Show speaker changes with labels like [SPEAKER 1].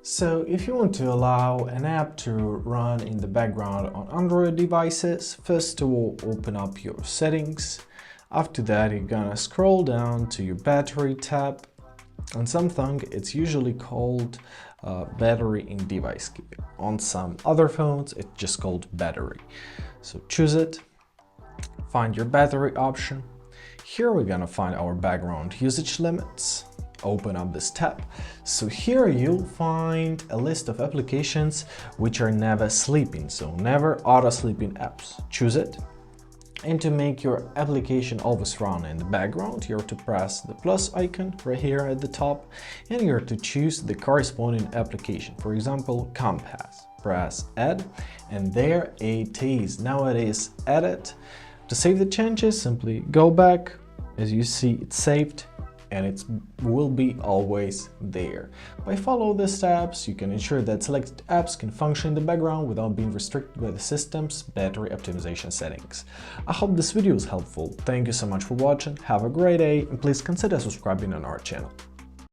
[SPEAKER 1] So if you want to allow an app to run in the background on Android devices, first of all, open up your settings. After that, you're gonna scroll down to your battery tab. On Samsung, it's usually called battery in device keeping. On some other phones, it's just called battery. So choose it, find your battery option. Here we're gonna find our background usage limits. Open up this tab. So here you'll find a list of applications which are never sleeping, so never auto sleeping apps. Choose it. And to make your application always run in the background, you have to press the plus icon right here at the top, and you have to choose the corresponding application. For example, Compass. Press add, and there it is. Now it is added. To save the changes, simply go back. As you see, it's saved, and it will be always there. By following the steps, you can ensure that selected apps can function in the background without being restricted by the system's battery optimization settings. I hope this video is helpful. Thank you so much for watching, have a great day, and please consider subscribing on our channel.